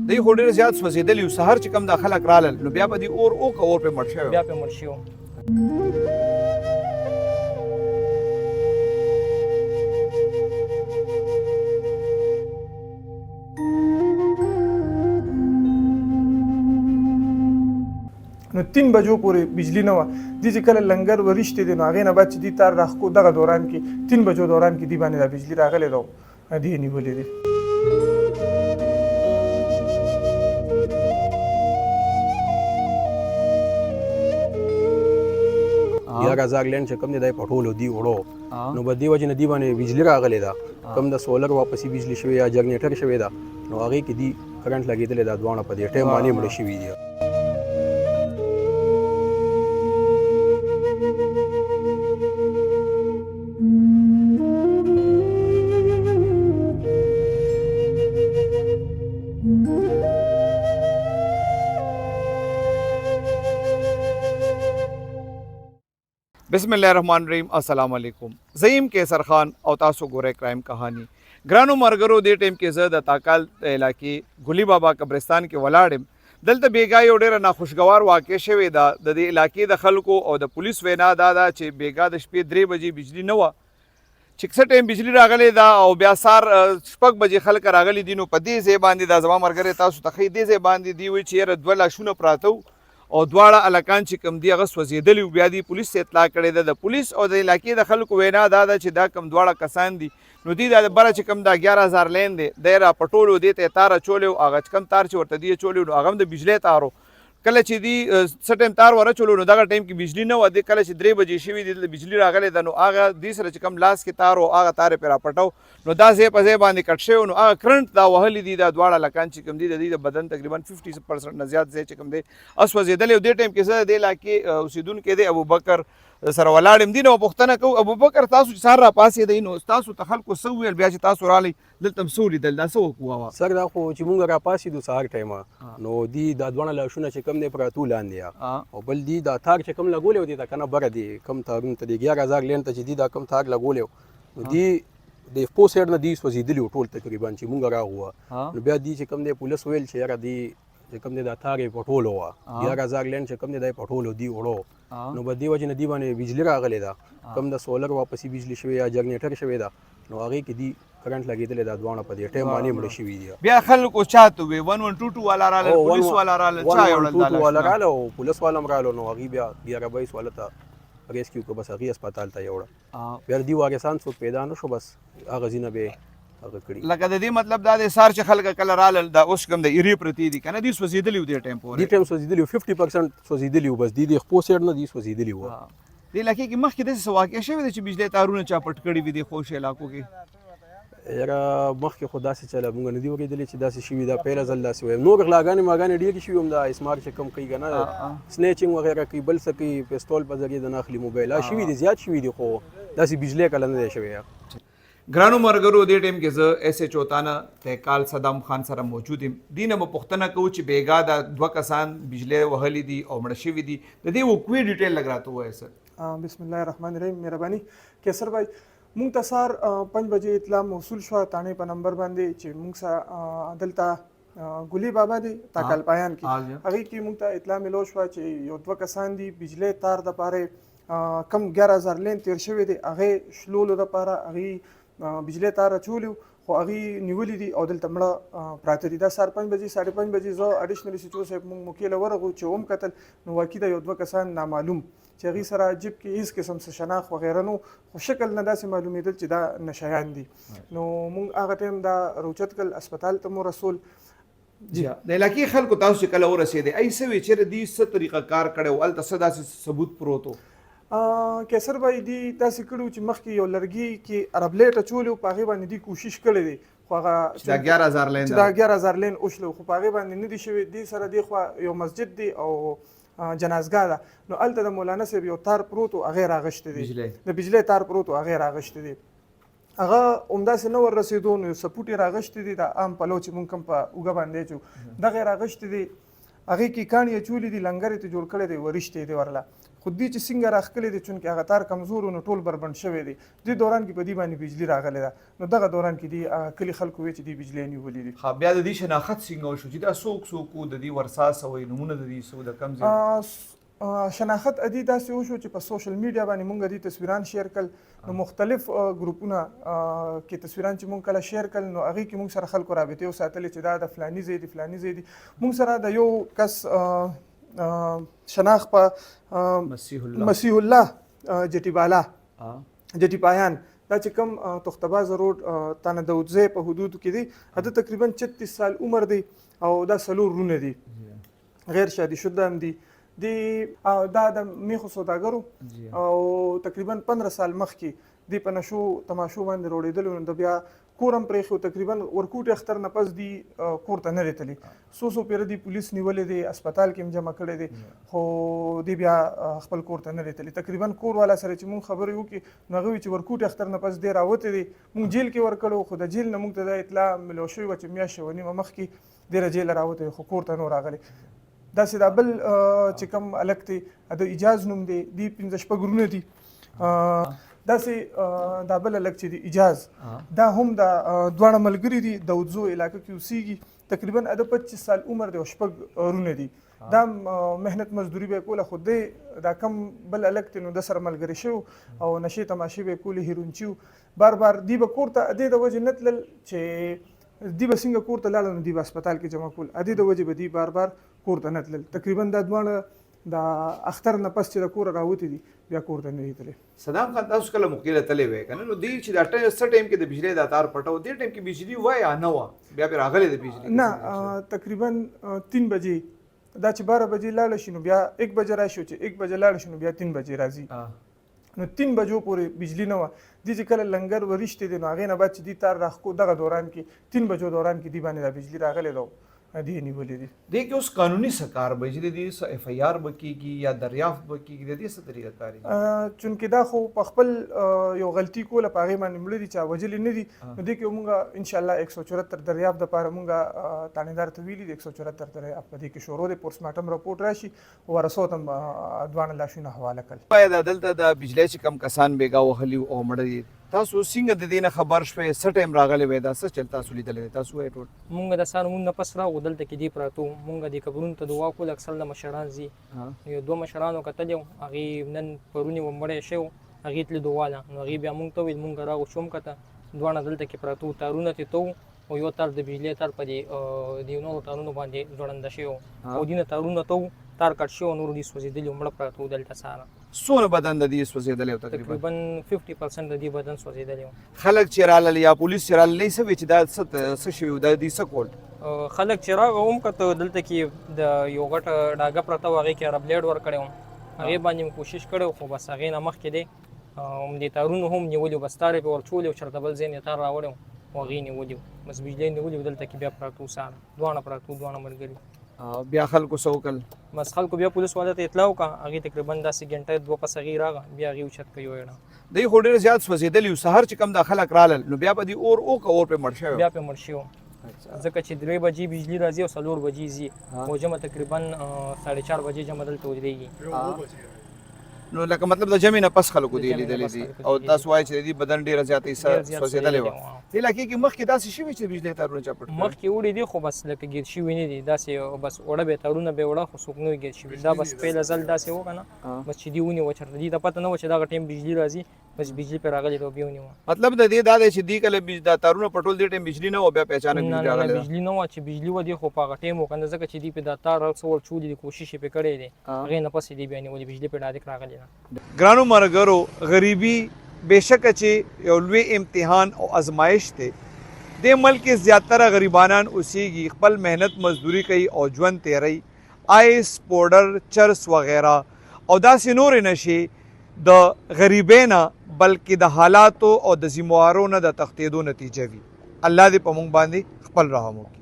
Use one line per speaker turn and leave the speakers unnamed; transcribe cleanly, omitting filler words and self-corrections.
دوی خو ډېر زیات سوځېدلي وو. سهار چې کوم دا خلک رالل نو بیا به دې اور پرې مړ شوی
بیا پې مړ شوي وو.
نو 3 بجو پورې بجلی نه وه. دې چې کله لنګر ورشتې دی نو هغې نه بعد چې دې تار راښکو دغه دوران کې 3 بجو دوران کې دې باندې دا بجلی راغلی ده او دې نیولې دی.
یا غزار لین چې کوم دی دا په ټولو دی وړو نو په دې وجه نه دې باندې بجلی راغلی ده کوم د سولر واپسې بجلی شوې یا جنریټر شوې ده نو هغې کې دې کرنټ لګېدلی دا دواړه په دې ټایم باندې مړه شوي دي.
بسم الله الرحمن الرحیم. السلام علیکم. زیم کیسر خان او تاسو ګورئ کرایم کہانی. ګرانو مرګرو دې ټیم کې زه د تاکال علاقې ګلی بابا قبرستان کې ولاړم. دلته بیګا یو ډېره ناخوشګوار واقع شوې ده. د دې علاقې د خلکو او د پولیس وینا دا ده چې بیګا د شپې 3 بجې بجلی نه وه چې څه ټایم بجلی راغلی ده او بیا سهار 6 بجې خلک راغلي دي. نو په دې ځای باندې دا زما ملګری تاسو ته ښایي دې ځای باندې دي وایي چې یاره 2 لاشونه پراته وو او دواړه هلکان چې کوم دي هغه سوځېدلي وو. بیا دې پولیس ته اطلاع کړې ده. د پولیس او د علاقې د خلکو وینا دا ده چې دا کوم دواړه کسان دي نو دوی دا بره چې کوم دا 11,000 لین دی دی را پټولو دې ته تار اچولی وو. هغه چې کوم تار چې ورته دی اچولی وو نو هغه هم د بجلۍ تار و. کله چې دی څه ټایم تار ور اچولو نو دغه ټایم کې بجلي نه وه. دی کله چې 3 بجې شوي دي دلته بجلي راغلی ده نو هغه دې سره چې کوم لاس کې تار و هغه تار یې پرې راپټو نو دا ځای په ځای باندې کټ شوی نو هغه کرنټ دا وهلي دي. دا دواړه هلکان چې کوم دي د دوی د بدن تقریبا 50% نه زیات ځای چې کوم دی سوځېدلی او دې ټایم کې زه د دې علاقې اوسېدونکی دی ابوبکر سره ولاړ یم. دي نو پوښتنه کوو ابوبکر تاسو چې سهار راپاڅېدئ نو تاسو ته خلکو څه وویل بیا چې تاسو رالی دلته هم څه ولیدل دا څه وکړو؟
سر دا خو چې مونږ راپاڅېدو سهار ټایمه نو دي دا دواړه لاشونه چې کوم دی پراته لاندې او بل دي دا تار چې کوم لګولی و دی ته که نه بره دی کوم تارونو ته دی 11,000 لین ته چې دي دا کوم تار لګولی و نو دي د پو سایډ نه دي سوځېدلي وو ټول تقریبا چې مونږ راغوه نو بیا دي چې کوم دی پولیس ویل چې یاره دی چې کوم دی دا تار یې پټولو وه 11,000 لین چې کوم دی دا یې پټولو دی وړو نو په دې وجې نه دې باندې بجلي راغلی ده کوم د سولر واپسې بجلي شوې یا جنریټر شوې ده نو هغې کې دي کرنټ لګېدلی دا دواړه په دې ټایم باندې مړه شوي دي.
بیا خلکو چاته ووی 1122 والا راغلل پولیس والا راغلل چا یوړل
1122 والا راغله او پولیس والا هم راغلو نو هغې بیا 1122 والا ته ریسکیو کړه بس هغې هسپتال ته یوړه. بیا د دې وارثان څوک پیدا نه شو بس هغه ځینه به هغه کړي.
لکه د دې مطلب دا دی سهار چې خلک کله رالل دا اوس کوم د ایرې پرتې دي که نه دي سوځېدلي وو دې ټایم پورې
دې ټایم سوځېدلي وو 50% سوځېدلي وو بس دې د خپو سایډ نه دي سوځېدلي وو.
دې علاقې کې مخکې داسې څه واقع شوې ده چې بجلۍ تارونه چا پټ کړي وي دې خوش علاقو کې؟
یاره مخکې خو داسې چله مونږ نه دي اورېدلي چې داسې شوي دا پیله ځل داسې وایم. نور غلاګانې ماګانې ډېرې شوي هم دا اسمار چې کوم کوي که نه سنیچنګ وغیره کوي بل څه کوي پستول په ذریعه د نه اخلي موبایل شوي دي زیات شوي دي خو داسې بجلۍ کله نه دی شوی.
ګرانو مرګرو دې ټایم کې زه ایس ایچ او تانه تهکال صدام خان سره موجود یم. دې نه به پوښتنه کوو چې بیګا دا 2 کسان بجلۍ وهلي دي او مړه شوي دي د دې وقوعي ډیټیل لږ راته ووایه سر.
بسم الله الرحمن الرحیم. مهرباني کیسر بھائی مونږ ته سهار 5 بجې اطلاع موصول شوه تانې په نمبر باندې چې مونږ سره دلته ګلی بابا دی تاکال پایان کې هغې کې مونږ ته اطلاع ملو شوه چې یو 2 کسان دي بجلۍ تار دپاره کم 11,000 لین تیر شوی دی هغې شلولو دپاره هغې بجلۍ تار اچولی خو هغې نیولي دي او دلته مړه پراته دي. دا سهار 5 بجې 5:30 بجې زه اډیشنل سی او صاحب مونږ موقع له ورغلو چې هم کتل نو واقعي دا یو 2 کسان نامعلوم چې هغې سره جیب کې هېڅ قسم څه شناخت وغیره نو خو شکل نه داسې معلومېدل چې دا نشیان دي. نو مونږ هغه ټایم دا روچت کړل اسپتال ته مو رسول.
جی د علاقې خلکو تاسو چې کله ورسېدئ ای څه وی چېرې دوی څه طریقه کار کړی و هلته څه داسې ثبوت پروت و؟
کیسر بھائی دی داسې کړي چې مخکې یو لرګي کې ربلیټ اچولی و په هغې باندې دوی کوشش کړی دی خو هغه
چې دا 11,000 لین
چې دا 11,000 لین وشلو خو په هغې باندې نه دي شوي. دې سره دې خوا یو مسجد دی او جنازګاه ده نو هلته د مولانا صاحب یو تار پروت و هغې راغشتی دی د بجلۍ تار پروت و هغې راغشتی دی هغه همداسې نه ور رسېدو نو یو سپوټ یې راغشتی دی د عام پلو چې مونږ کوم په اوږه باندې اچو دغه یې راغشتی دی هغې کې کاڼي اچولي دي لنګر یې ته جوړ کړی دی ورشتی دی ورله خو دې چې څنګه راښکلې دي چونکې هغه تار کمزور و نو ټول بربنډ شوی دی دې دوران کې په دې باندې بجلي راغلی ده نو دغه دوران کې دي کلي خلکو وی چې دې بجلي نیولې دي.
ها بیا د دې شناخت څنګه وشو چې دا څوک و د دې ورساس وي نمونه د دې څو د کم ځای
شناخت ادي داسې وشو چې په سوشل میډیا باندې مونږ دې تصویران شیر کړل نو مختلف ګروپونه کې تصویران چې مونږ کله شیر کړل نو هغې کې مونږ سره خلکو رابطې وساتلې چې دا د فلاني ځای دی فلاني ځای دی. مونږ سره د یو کس شناخت په مسیح الله جټي بالا جټي پایان دا چې کوم تختباز روډ تانه دودزی په حدودو کې دی هده تقریبا 36 سال عمر دی او دا 4 رونه دي غیر شادي شده هم دي دا د میخو سوداګرو او تقریبا 15 سال مخکې دی په نشو تماشو باندې روړېدلو نو د بیا کورم پرېښو تقریبا ورکوټ اختر نه پس دی کور ته نه رتلی څو پیر دی پولیس نیولې دی اسپیټال کې جمع کړی دی خو دی بیا خپل کور ته نه رتلی تقریبا کور والا سره چې مونږ خبرې وکړي نو هغه چې ورکوټ اختر نه پس دی راوته دی مونږ جیل کې ورکړو خو د جیل نه مونږ ته د اطلاع ملو شوی و چې میاشتې ونیمه مخکې دی جیل راوته خو کور ته نو راغلی. داسې دا بل چې کوم الک دی د اجاز نوم دی 15 شپږ رونه دي داسې دا بل الک چې دی اجاز دا هم د دواړه ملګري دي د وځو علاقې کې اوسېږي تقریبا د 25 سال عمر دی او شپږ رونه دي دا مهنت مزدوري به کوله خو دی دا کم بل الک دی نو د سره ملګری شو او نشې تماشې به کولې هیرونچیو بار دی به کور ته د وجې نه تلل چې دی به څنګه کور ته لاړل نو دی به هسپتال کې جمع کول ادي د وجې به دی بار کور ته نه تلل تقریبا دا دواړه د اختر نه پس چې د کور راوتی دي بیا کور ته نه تللی.
صدام خان تاسو کله مقیله تللی وی کنه نو دی چې دا ټایم کې د بجلی د تار پټو دی ټایم کې بجلی وای یا نه و بیا به راغلی د بجلی
نه تقریبا 3 بجې دا چې 12 بجې لاړ شي نو بیا 1 بجې راشي چې 1 بجې لاړ شي نو بیا 3 بجې راځي نو 3 بجو پورې بجلی نه و دي چې کله لنګر ورشته دي نو هغې نه بعد چې دی تار راخکو دغه دوران کې 3 بجو دوران کې دی باندې د بجلی راغلی دو دی نیولې دي
دی کې اوس قانوني سکار به چې دی س اف ای آر بکیږي یا دریافت بکیږي د دې څه طریقه کاری
چونکې دا خو په خپل یو غلطي کوله په هغې باندې مړه دي چا وجلې نه دي نو دې کې مونږ انشاءالله 174 دریافت دپاره مونږ تانیدار ته ویلي دي 174 دریافت په دې کې شروع دی پوسټمارټم رپورټ راشي ورسو ته دواړه لاشونه حواله کړل.
باید دلته د بجلی چې کم کسان بیګا وهلي او مړه دي تاسو څنګه د دې نه خبر شوئ څه ټایم راغلی وی دا څه چل تاسو لیدلی دی تاسو وایئ ټول
مونږ د سهار مونږ نه پس راغلو دلته کې دی پراته وو مونږ دې قبرونو ته دعا کول اکثر د مشران ځي یو 2 مشرانو کتلي وو هغې نن پرونې و مړی شوی وو هغې تللي دعا ده نو هغې بیا مونږ ته وویل مونږ راغو شوم کته دواړه دلته کې پراته وو تارونه ترې ته وو او یو تار د بجلي تار په دې نورو تارونو باندې ځوړنده شوی وو او دې نه تارونه ته وو تار کټ شوی نور دې سوځېدلي وو مړه پراته وو دلته سهاره
څونه بدن د دې سوځېدلی و
تقریبا 50% د دې بدن سوځېدلی وو
خلک چې رالل یا پولیس چې رالل څه وی چې دا څه شوي و دا دوی څه کول
خلک چې راغه هم کته دلته کې د یو غټه ډاګه پرته وو هغې کې ربلیډ ورکړی وم هغې باندې مې کوشش کړی خو بس هغې نه مخکې دی دې تارونه هم نیولي وو بس تار یې پې ورچولي وو چېرته بل ځای نه تار راوړی وم خو هغې نیولي وو بس بجلی نیولي وو دلته کې بیا پراته وو سهار دواړه پراته وو دواړه ملګري
بیا خلکو څه وکړل
بس خلکو بیا پولیس والا ته اطلاع وکړه هغې تقریبا داسې ګنټه 2 پس هغې راغله بیا هغې اوچت کړه یو ایړه
دوی خو ډېر زیات سوځېدلي وو سهار چې کم دا خلک رالل نو بیا به دوی اور پې مړ شوی
بیا پې مړ شوي ځکه چې 3 بجې بجلی راځي او 4 بجې ځي او جمع تقریبا 4:30 بجې جمع دلته ودرېږي
نو لکه مطلب د جمع نه پس خلکو دی لیدلی دي او تاسو وایئ چې د دې بدن ډېره زیاته سوځېدلی وه دې علاقې کې مخکې داسې شوي چې بجلي تارونه چا پټ
مخکې وړي دي خو بس لکه ګیر شوي نه دي داسې بس اوړه به تارونه به وړه خو څوک نه وي ګیر شوي دا بس پیله ځل داسې و که نه بس چې دي ونیوه چېرته دې ته پته نه وه چې دغه ټایم بجلي راځي بس بجلی پې راغلی ده او بیا ونیوه
مطلب د دې دا دی چې دې کله دا تارونه پټول دې ټایم بجلي نه وه بیا پې اچانک بجلي راغلی ده
بجلي نه وه چې بجلي وه دې خو په هغه ټایم و که نه ځکه چې دې پې دا تار هر څه ورچولي دي کوشش یې پې کړی دی هغې نه پس یې دې بیا نیولي بجلي پې ډایرکټ راغلی ده.
ګرانو ملګرو غریبي بېشکه چې یو لوی امتحان او ازمایش دی دې ملک کې زیاتره غریبانان اوسېږي خپل محنت مزدوري کوي او ژوند تیروي آیس پوډر چرس وغیره او داسې نورې نشې د غریبۍ نه بلکې د حالاتو او د ذموارو نه د تښتېدو نتیجه وي الله دې په موږ باندې خپل رحم وکړي.